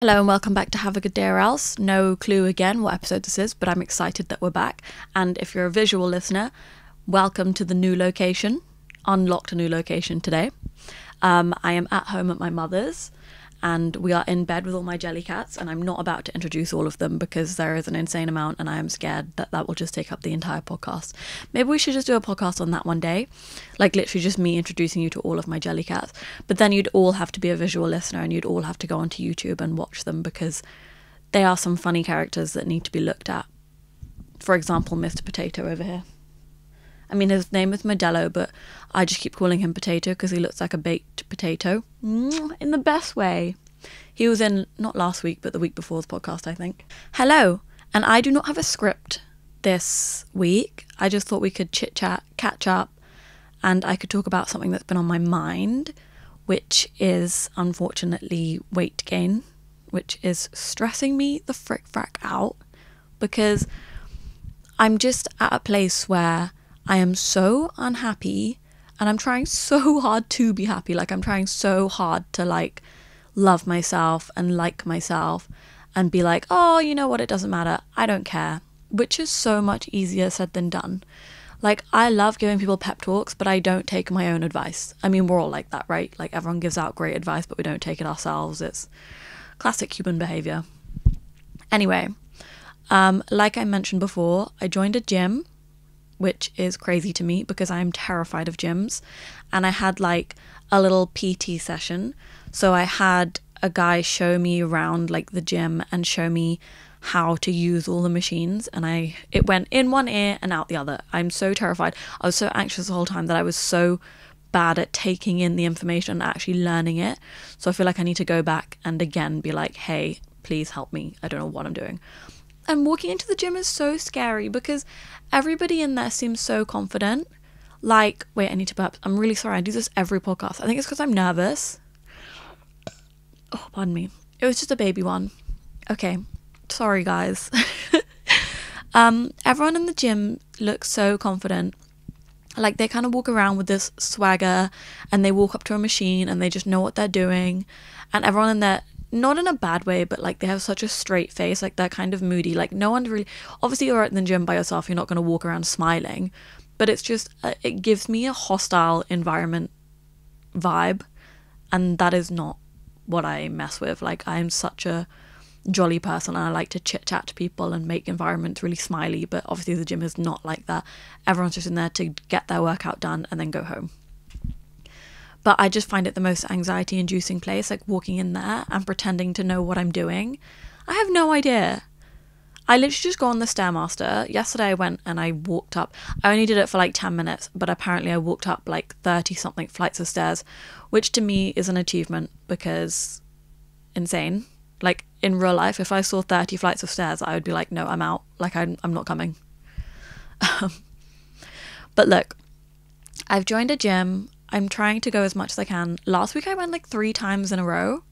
Hello and welcome back to Have a Good Day or Else. No clue again what episode this is, but I'm excited that we're back. And if you're a visual listener, welcome to the new location. Unlocked a new location today. I am at home at my mother's and we are in bed with all my jelly cats, and I'm not about to introduce all of them because there is an insane amount and I am scared that that will just take up the entire podcast. Maybe we should just do a podcast on that one day, like literally just me introducing you to all of my jelly cats, but then you'd all have to be a visual listener and you'd all have to go onto YouTube and watch them because they are some funny characters that need to be looked at. For example, Mr. Potato over here. I mean, his name is Modelo, but I just keep calling him Potato because he looks like a baked potato. In the best way. He was in, not last week, but the week before's podcast, I think. Hello, and I do not have a script this week. I just thought we could chit-chat, catch up, and I could talk about something that's been on my mind, which is, unfortunately, weight gain, which is stressing me the frick-frack out, because I'm just at a place where I am so unhappy and I'm trying so hard to be happy. Like, I'm trying so hard to like love myself and like myself and be like, oh, you know what, it doesn't matter, I don't care, which is so much easier said than done. Like, I love giving people pep talks, but I don't take my own advice. I mean, we're all like that, right? Like, everyone gives out great advice, but we don't take it ourselves. It's classic human behavior. Anyway, like I mentioned before, I joined a gym, which is crazy to me because I am terrified of gyms. And I had like a little PT session. So I had a guy show me around like the gym and show me how to use all the machines. And it went in one ear and out the other. I'm so terrified. I was so anxious the whole time that I was so bad at taking in the information and actually learning it. So I feel like I need to go back and again be like, hey, please help me. I don't know what I'm doing. And walking into the gym is so scary because everybody in there seems so confident. Like, wait, I need to burp. I'm really sorry. I do this every podcast. I think it's because I'm nervous. Oh, pardon me. It was just a baby one. Okay. Sorry, guys. Everyone in the gym looks so confident. Like, they kind of walk around with this swagger and they walk up to a machine and they just know what they're doing. And everyone in there, not in a bad way, but like they have such a straight face, like they're kind of moody. Like, no one really, obviously you're out in the gym by yourself, you're not going to walk around smiling, but it's just, it gives me a hostile environment vibe, and that is not what I mess with. Like, I'm such a jolly person and I like to chit chat to people and make environments really smiley, but obviously the gym is not like that. Everyone's just in there to get their workout done and then go home. But I just find it the most anxiety-inducing place, like walking in there and pretending to know what I'm doing. I have no idea. I literally just go on the Stairmaster. Yesterday I went and I walked up. I only did it for like 10 minutes, but apparently I walked up like 30-something flights of stairs, which to me is an achievement because insane. Like, in real life, if I saw 30 flights of stairs, I would be like, no, I'm out. Like, I'm not coming. But look, I've joined a gym. I'm trying to go as much as I can. Last week I went like 3 times in a row.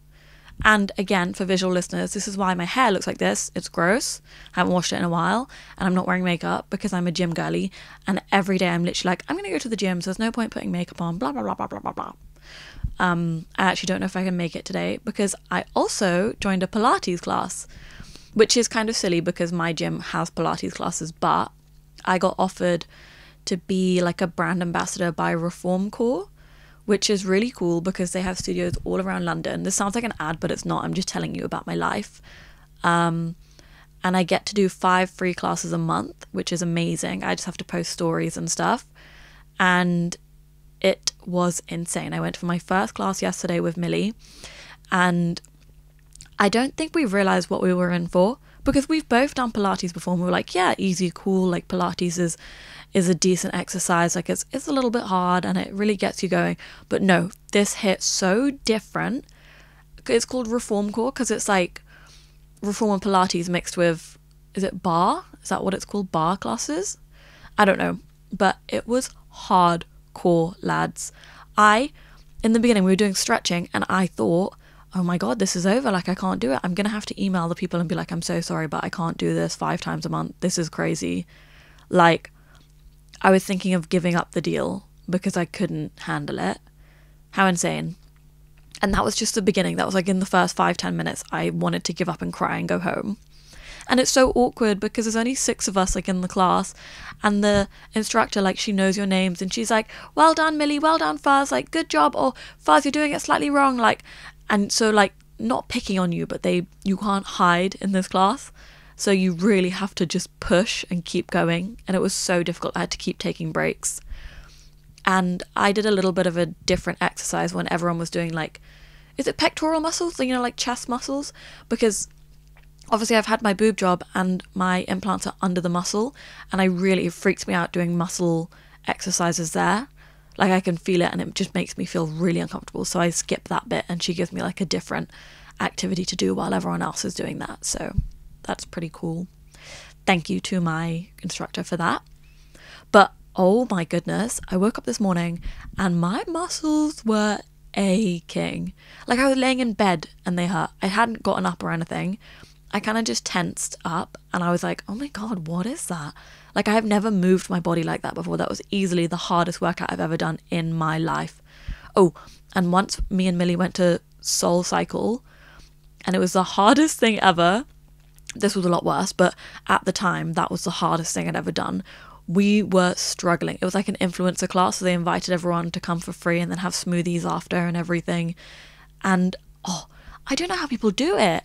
And again, for visual listeners, this is why my hair looks like this. It's gross. I haven't washed it in a while. And I'm not wearing makeup because I'm a gym girly. And every day I'm literally like, I'm going to go to the gym, so there's no point putting makeup on, blah, blah, blah, blah, blah, blah, blah. I actually don't know if I can make it today because I also joined a Pilates class, which is kind of silly because my gym has Pilates classes, but I got offered to be like a brand ambassador by Reform Core, which is really cool because they have studios all around London. This sounds like an ad, but it's not. I'm just telling you about my life. And I get to do 5 free classes a month, which is amazing. I just have to post stories and stuff. And it was insane. I went for my first class yesterday with Millie, and I don't think we realized what we were in for because we've both done Pilates before and we were like, yeah, easy, cool. Like, Pilates is a decent exercise. Like, it's a little bit hard and it really gets you going. But no, this hit so different. It's called Reform Core because it's like Reform and Pilates mixed with, is it bar? Is that what it's called? Bar classes? I don't know. But it was hardcore, lads. In the beginning, we were doing stretching and I thought, oh my God, this is over. Like, I can't do it. I'm going to have to email the people and be like, I'm so sorry, but I can't do this 5 times a month. This is crazy. Like, I was thinking of giving up the deal because I couldn't handle it. How insane. And that was just the beginning. That was like in the first 5-10 minutes, I wanted to give up and cry and go home. And it's so awkward because there's only 6 of us like in the class, and the instructor, like, she knows your names and she's like, well done Millie, well done Fuzz, like good job, or Fuzz, you're doing it slightly wrong, like, and so like not picking on you, but you can't hide in this class, so you really have to just push and keep going. And it was so difficult. I had to keep taking breaks. And I did a little bit of a different exercise when everyone was doing, like, is it pectoral muscles, you know, like chest muscles, because obviously I've had my boob job and my implants are under the muscle, and it freaks me out doing muscle exercises there. Like, I can feel it and it just makes me feel really uncomfortable, so I skip that bit and she gives me like a different activity to do while everyone else is doing that. So that's pretty cool. Thank you to my instructor for that. But oh my goodness, I woke up this morning and my muscles were aching. Like, I was laying in bed and they hurt. I hadn't gotten up or anything. I kind of just tensed up and I was like, oh my God, what is that? Like, I have never moved my body like that before. That was easily the hardest workout I've ever done in my life. Oh, and once me and Millie went to Soul Cycle, and it was the hardest thing ever. This was a lot worse, but at the time, that was the hardest thing I'd ever done. We were struggling. It was like an influencer class, so they invited everyone to come for free and then have smoothies after and everything. And oh, I don't know how people do it.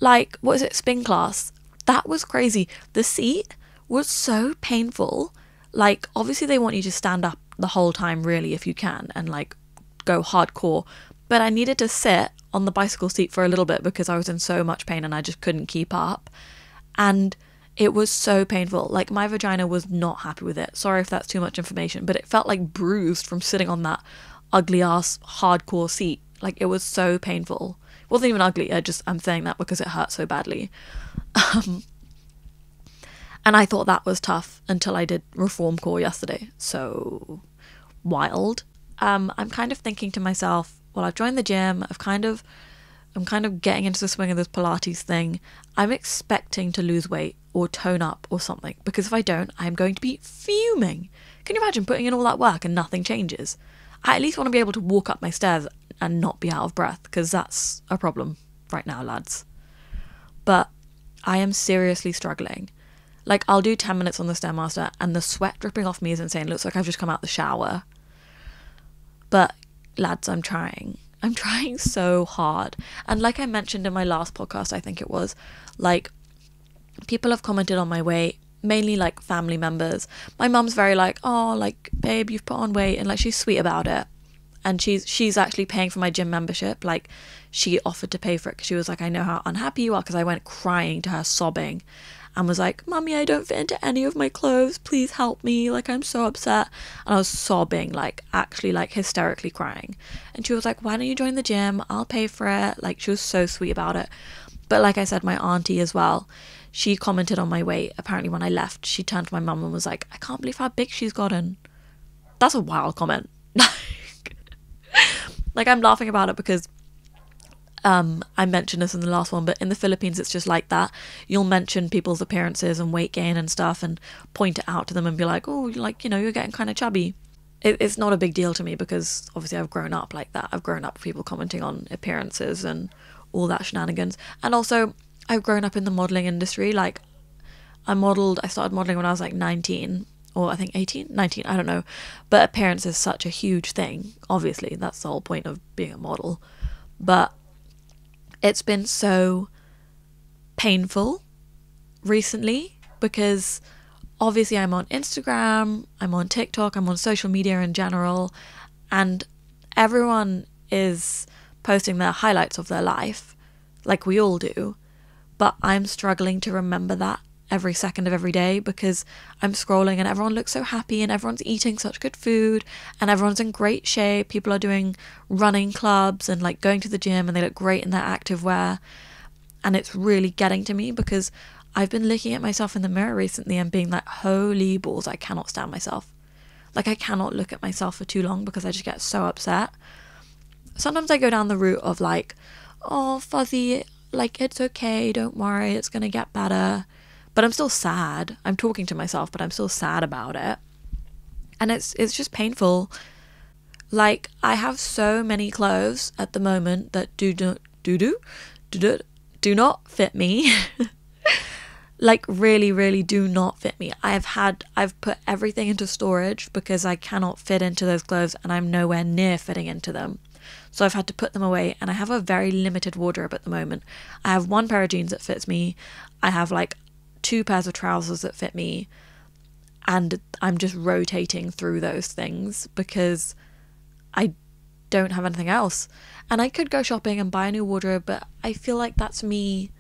Like, what is it, spin class? That was crazy. The seat was so painful. Like, obviously they want you to stand up the whole time, really, if you can, and like go hardcore. But I needed to sit on the bicycle seat for a little bit because I was in so much pain and I just couldn't keep up. And it was so painful. Like, my vagina was not happy with it. Sorry if that's too much information, but it felt like bruised from sitting on that ugly ass hardcore seat. Like, it was so painful. It wasn't even ugly. I'm saying that because it hurt so badly. And I thought that was tough until I did reform core yesterday. So wild. I'm kind of thinking to myself, well, I've joined the gym. I'm kind of getting into the swing of this Pilates thing. I'm expecting to lose weight or tone up or something, because if I don't, I'm going to be fuming. Can you imagine putting in all that work and nothing changes? I at least want to be able to walk up my stairs and not be out of breath, because that's a problem right now, lads. But I am seriously struggling. Like, I'll do 10 minutes on the Stairmaster and the sweat dripping off me is insane. It looks like I've just come out the shower. But lads, I'm trying. I'm trying so hard. And like I mentioned in my last podcast, I think it was, like, people have commented on my weight, mainly like family members. My mum's very like, oh, like, babe, you've put on weight, and like, she's sweet about it. And she's actually paying for my gym membership. Like, she offered to pay for it because she was like, I know how unhappy you are, because I went crying to her, sobbing, and was like, Mummy, I don't fit into any of my clothes, please help me, like, I'm so upset. And I was sobbing, like, actually, like, hysterically crying. And she was like, why don't you join the gym, I'll pay for it. Like, she was so sweet about it. But like I said, my auntie as well, she commented on my weight. Apparently when I left, she turned to my mum and was like, I can't believe how big she's gotten. That's a wild comment. Like, I'm laughing about it because I mentioned this in the last one, but in the Philippines it's just like that. You'll mention people's appearances and weight gain and stuff and point it out to them and be like, oh, like, you know, you're getting kind of chubby. It's not a big deal to me because obviously I've grown up like that. I've grown up with people commenting on appearances and all that shenanigans. And also I've grown up in the modelling industry. Like, I started modelling when I was like 19, or I think 18, 19, I don't know. But appearance is such a huge thing. Obviously, that's the whole point of being a model. But it's been so painful recently because obviously I'm on Instagram, I'm on TikTok, I'm on social media in general, and everyone is posting their highlights of their life, like we all do. But I'm struggling to remember that every second of every day because I'm scrolling and everyone looks so happy and everyone's eating such good food and everyone's in great shape. People are doing running clubs and like going to the gym and they look great in their active wear. And it's really getting to me because I've been looking at myself in the mirror recently and being like, holy balls, I cannot stand myself. Like, I cannot look at myself for too long because I just get so upset. Sometimes I go down the route of like, oh, Fuzzy, like, it's okay, don't worry, it's gonna get better. But I'm still sad. I'm talking to myself, but I'm still sad about it. And it's just painful Like, I have so many clothes at the moment that do not fit me. Like, really, really do not fit me. I've put everything into storage because I cannot fit into those clothes and I'm nowhere near fitting into them. So I've had to put them away, and I have a very limited wardrobe at the moment. I have one pair of jeans that fits me. I have like 2 pairs of trousers that fit me, and I'm just rotating through those things because I don't have anything else. And I could go shopping and buy a new wardrobe, but I feel like that's me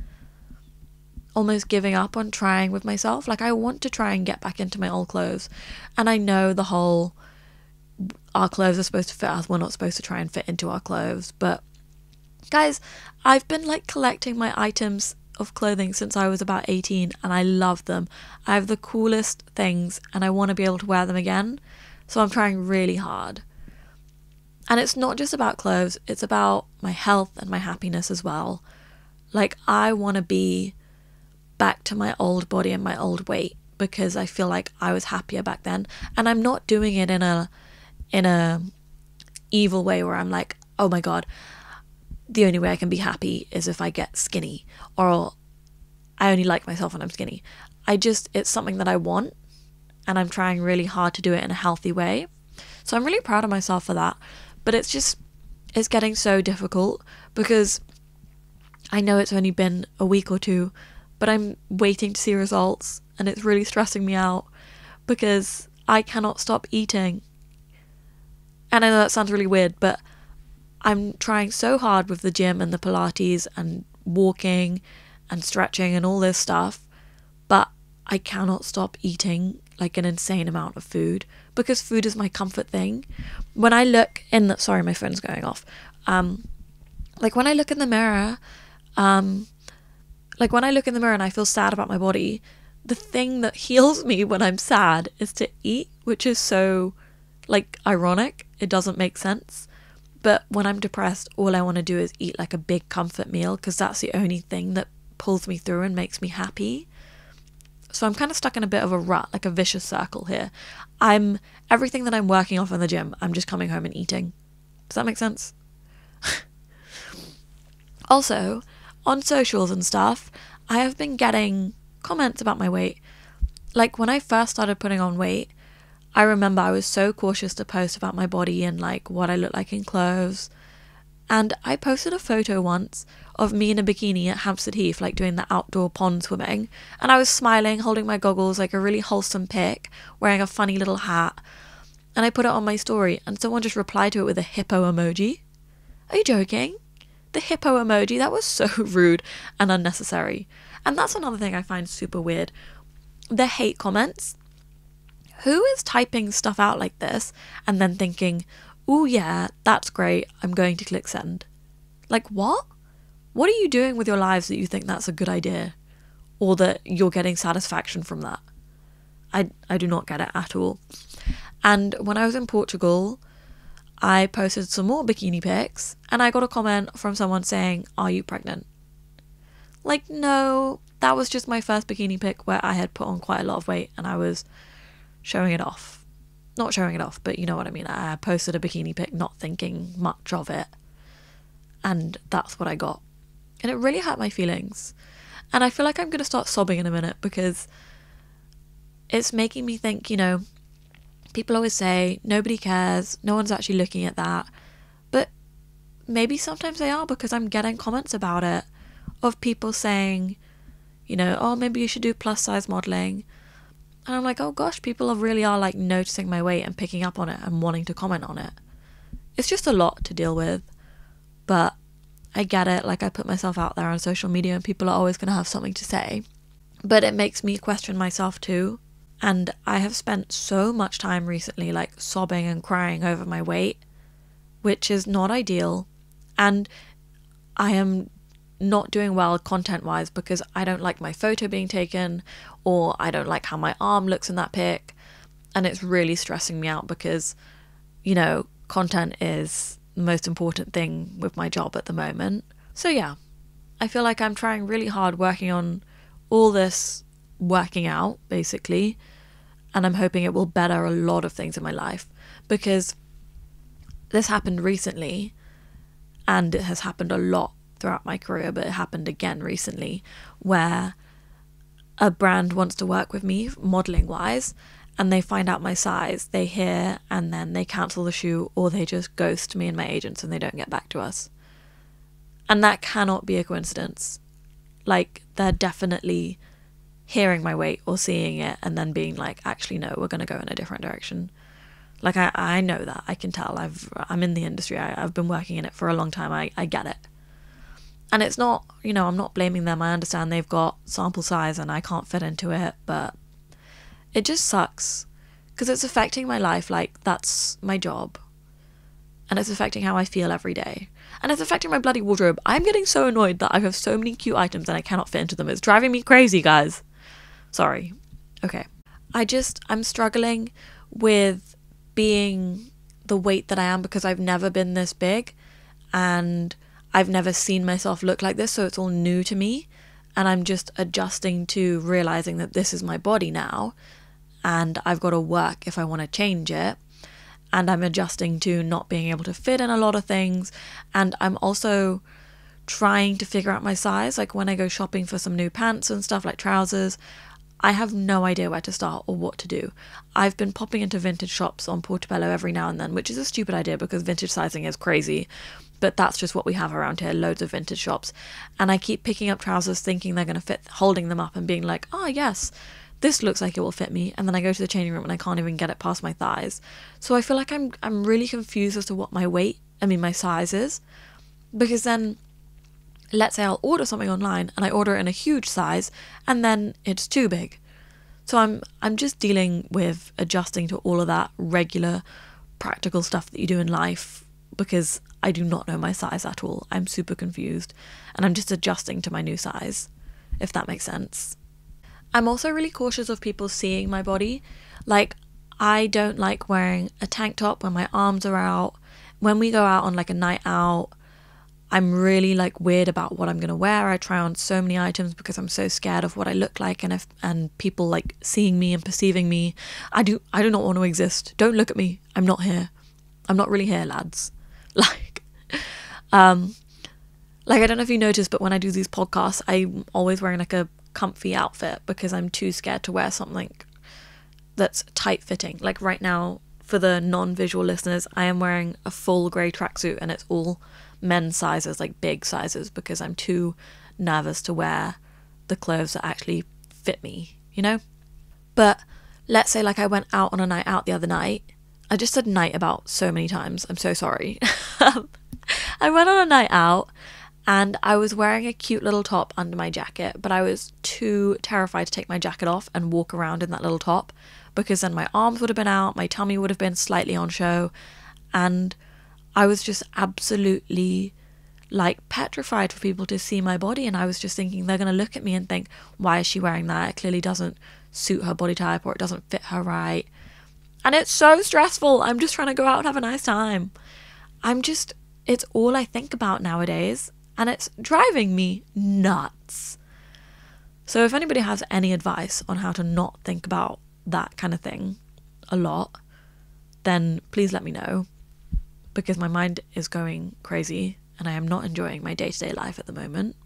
almost giving up on trying with myself. Like, I want to try and get back into my old clothes, and I know the whole our clothes are supposed to fit us, we're not supposed to try and fit into our clothes. But guys, I've been like collecting my items of clothing since I was about 18, and I love them. I have the coolest things and I want to be able to wear them again, so I'm trying really hard. And it's not just about clothes, it's about my health and my happiness as well. Like, I want to be back to my old body and my old weight because I feel like I was happier back then. And I'm not doing it in a evil way where I'm like, oh my god, the only way I can be happy is if I get skinny, or I only like myself when I'm skinny. It's something that I want, and I'm trying really hard to do it in a healthy way. So I'm really proud of myself for that. But it's getting so difficult because I know it's only been a week or 2, but I'm waiting to see results, and it's really stressing me out because I cannot stop eating. And I know that sounds really weird, but I'm trying so hard with the gym and the Pilates and walking and stretching and all this stuff, but I cannot stop eating like an insane amount of food because food is my comfort thing. When I look in the... Sorry, my phone's going off. Like, when I look in the mirror... Like, when I look in the mirror and I feel sad about my body, the thing that heals me when I'm sad is to eat, which is so, like, ironic. It doesn't make sense. But when I'm depressed, all I want to do is eat, like, a big comfort meal because that's the only thing that pulls me through and makes me happy. So I'm kind of stuck in a bit of a rut, like a vicious circle here. Everything that I'm working off in the gym, I'm just coming home and eating. Does that make sense? Also, on socials and stuff, I have been getting comments about my weight. Like, when I first started putting on weight, I remember I was so cautious to post about my body and like what I look like in clothes. And I posted a photo once of me in a bikini at Hampstead Heath, like doing the outdoor pond swimming. And I was smiling, holding my goggles, like a really wholesome pic, wearing a funny little hat. And I put it on my story, and someone just replied to it with a hippo emoji. Are you joking? The hippo emoji, that was so rude and unnecessary. And that's another thing I find super weird. The hate comments. Who is typing stuff out like this and then thinking, oh yeah, that's great, I'm going to click send? Like, what? What are you doing with your lives that you think that's a good idea? Or that you're getting satisfaction from that? I do not get it at all. And when I was in Portugal, I posted some more bikini pics and I got a comment from someone saying, are you pregnant? Like, no, that was just my first bikini pic where I had put on quite a lot of weight and I was showing it off. Not showing it off, but you know what I mean. I posted a bikini pic not thinking much of it, and that's what I got. And it really hurt my feelings. And I feel like I'm going to start sobbing in a minute because it's making me think, you know, people always say nobody cares, no one's actually looking at that. But maybe sometimes they are, because I'm getting comments about it of people saying, you know, oh, maybe you should do plus size modelling. And I'm like, oh gosh, people really are like noticing my weight and picking up on it and wanting to comment on it. It's just a lot to deal with, but I get it. Like, I put myself out there on social media and people are always going to have something to say, but it makes me question myself too. And I have spent so much time recently like sobbing and crying over my weight, which is not ideal. And I am not doing well content wise because I don't like my photo being taken, or I don't like how my arm looks in that pic, and it's really stressing me out because, you know, content is the most important thing with my job at the moment. So yeah, I feel like I'm trying really hard working on all this working out basically, and I'm hoping it will better a lot of things in my life, because this happened recently, and it has happened a lot throughout my career, but it happened again recently, where a brand wants to work with me modeling wise, and they find out my size, they hear, and then they cancel the shoot, or they just ghost me and my agents and they don't get back to us. And that cannot be a coincidence. Like, they're definitely hearing my weight or seeing it and then being like, actually no, we're going to go in a different direction. Like, I know that, I can tell, I'm in the industry, I've been working in it for a long time, I get it. And it's not, I'm not blaming them, I understand they've got sample size and I can't fit into it, but it just sucks, because it's affecting my life, like, that's my job, and it's affecting how I feel every day, and it's affecting my bloody wardrobe. I'm getting so annoyed that I have so many cute items and I cannot fit into them. It's driving me crazy, guys. Sorry. Okay. I'm struggling with being the weight that I am, because I've never been this big and I've never seen myself look like this, so it's all new to me, and I'm just adjusting to realizing that this is my body now and I've got to work if I want to change it, and I'm adjusting to not being able to fit in a lot of things, and I'm also trying to figure out my size. Like, when I go shopping for some new pants and stuff, like trousers, I have no idea where to start or what to do. I've been popping into vintage shops on Portobello every now and then, which is a stupid idea because vintage sizing is crazy, but that's just what we have around here, loads of vintage shops. And I keep picking up trousers thinking they're going to fit, holding them up and being like, oh yes, this looks like it will fit me. And then I go to the changing room and I can't even get it past my thighs. So I feel like I'm really confused as to what my size is, because then let's say I'll order something online and I order it in a huge size and then it's too big. So I'm just dealing with adjusting to all of that regular practical stuff that you do in life, because I do not know my size at all. I'm super confused and I'm just adjusting to my new size, if that makes sense. I'm also really cautious of people seeing my body. Like, I don't like wearing a tank top when my arms are out. When we go out on like a night out, I'm really like weird about what I'm going to wear. I try on so many items because I'm so scared of what I look like, and people like seeing me and perceiving me. I do not want to exist. Don't look at me. I'm not here. I'm not really here, lads. Like I don't know if you noticed, but when I do these podcasts, I'm always wearing like a comfy outfit because I'm too scared to wear something that's tight fitting. Like right now, for the non-visual listeners, I am wearing a full grey tracksuit and it's all men's sizes, like big sizes, because I'm too nervous to wear the clothes that actually fit me, But let's say like I went out on a night out the other night. I just said night about so many times. I'm so sorry. I went on a night out and I was wearing a cute little top under my jacket, but I was too terrified to take my jacket off and walk around in that little top, because then my arms would have been out, my tummy would have been slightly on show, and I was just absolutely like petrified for people to see my body. And I was just thinking they're going to look at me and think, why is she wearing that? It clearly doesn't suit her body type, or it doesn't fit her right. And it's so stressful. I'm just trying to go out and have a nice time. It's all I think about nowadays, and it's driving me nuts. So if anybody has any advice on how to not think about that kind of thing a lot, then please let me know, because my mind is going crazy and I am not enjoying my day-to-day life at the moment.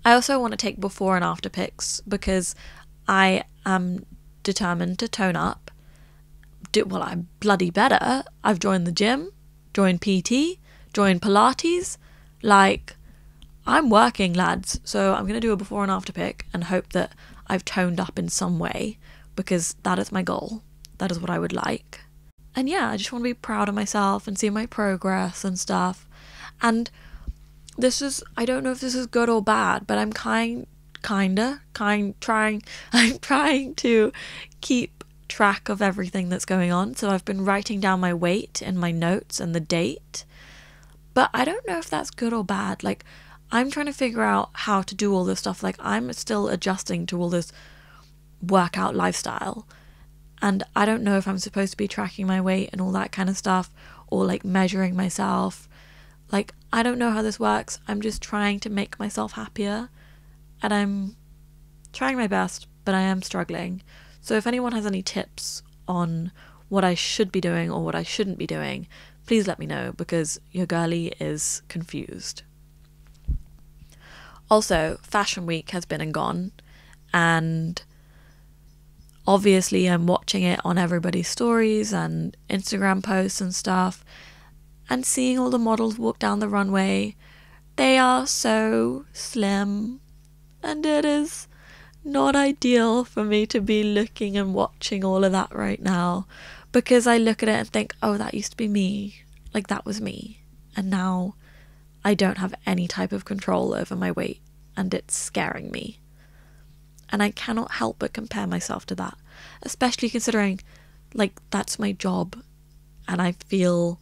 I also want to take before and after pics, because I am determined to tone up. I'm bloody better. I've joined the gym, joined PT, joined Pilates. Like, I'm working, lads. So I'm going to do a before and after pic and hope that I've toned up in some way, because that is my goal. That is what I would like. And yeah, I just want to be proud of myself and see my progress and stuff. And I don't know if this is good or bad, but I'm trying to keep track of everything that's going on. So I've been writing down my weight in my notes and the date, but I don't know if that's good or bad. Like, I'm trying to figure out how to do all this stuff. Like, I'm still adjusting to all this workout lifestyle, and I don't know if I'm supposed to be tracking my weight and all that kind of stuff, or like measuring myself. Like, I don't know how this works. I'm just trying to make myself happier, and I'm trying my best, but I am struggling. So if anyone has any tips on what I should be doing or what I shouldn't be doing, please let me know, because your girlie is confused. Also, Fashion Week has been and gone, and obviously I'm watching it on everybody's stories and Instagram posts and stuff, and seeing all the models walk down the runway. They are so slim, and it is not ideal for me to be looking and watching all of that right now, because I look at it and think, oh, that used to be me, like that was me, and now I don't have any type of control over my weight, and it's scaring me, and I cannot help but compare myself to that, especially considering like that's my job, and I feel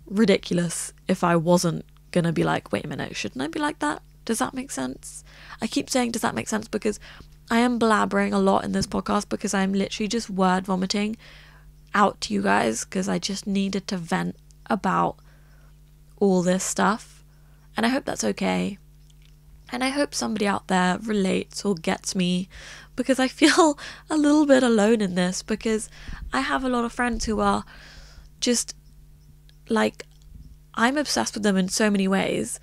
ridiculous if I wasn't gonna be like, wait a minute, shouldn't I be like that? Does that make sense? I keep saying does that make sense because I am blabbering a lot in this podcast, because I'm literally just word vomiting out to you guys, because I just needed to vent about all this stuff, and I hope that's okay, and I hope somebody out there relates or gets me, because I feel a little bit alone in this, because I have a lot of friends who are just like, I'm obsessed with them in so many ways,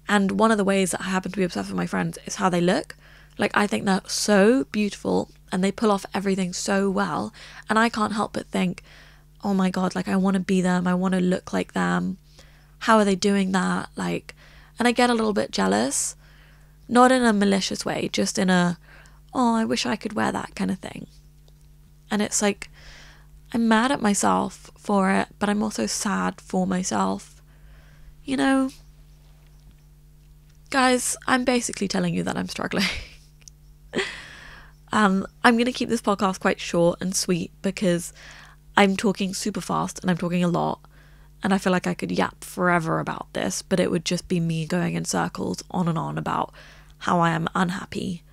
and one of the ways that I happen to be obsessed with my friends is how they look. Like, I think they're so beautiful and they pull off everything so well, and I can't help but think, oh my god, like I want to be them, I want to look like them, how are they doing that? Like, and I get a little bit jealous, not in a malicious way, just in a, oh, I wish I could wear that kind of thing. And it's like, I'm mad at myself for it, but I'm also sad for myself, you know? Guys, I'm basically telling you that I'm struggling. I'm going to keep this podcast quite short and sweet, because I'm talking super fast and I'm talking a lot, and I feel like I could yap forever about this, but it would just be me going in circles on and on about how I am unhappy,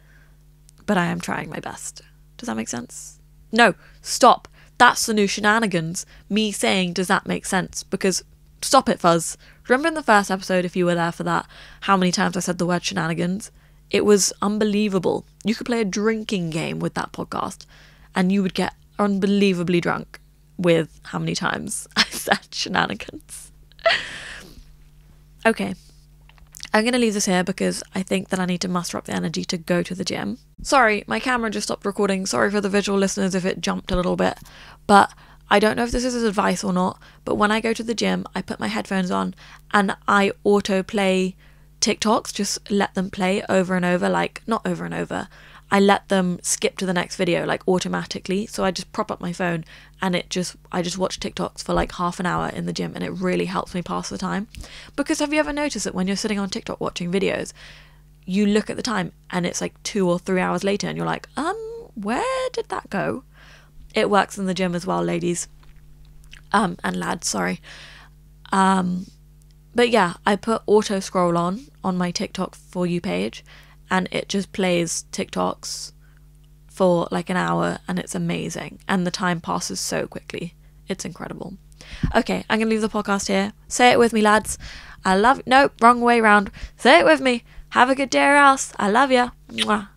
but I am trying my best. Does that make sense? No, stop. That's the new Shenanigans. Me saying, does that make sense? Because stop it, Fuzz. Remember in the first episode, if you were there for that, how many times I said the word shenanigans? It was unbelievable. You could play a drinking game with that podcast and you would get unbelievably drunk with how many times I said shenanigans. Okay, I'm going to leave this here because I think that I need to muster up the energy to go to the gym. Sorry, my camera just stopped recording. Sorry for the visual listeners if it jumped a little bit, but I don't know if this is advice or not, but when I go to the gym, I put my headphones on and I autoplay TikToks, just let them play over and over, like, not over and over. I let them skip to the next video, like, automatically. So I just prop up my phone and I just watch TikToks for like half an hour in the gym, and it really helps me pass the time. Because have you ever noticed that when you're sitting on TikTok watching videos, you look at the time and it's like 2 or 3 hours later and you're like, where did that go? It works in the gym as well, ladies. And lads, sorry. But yeah, I put auto scroll on my TikTok For You page, and it just plays TikToks for like an hour, and it's amazing. And the time passes so quickly. It's incredible. Okay, I'm going to leave the podcast here. Say it with me, lads. I love... No, wrong way round. Say it with me. Have a good day or else. I love ya. Mwah.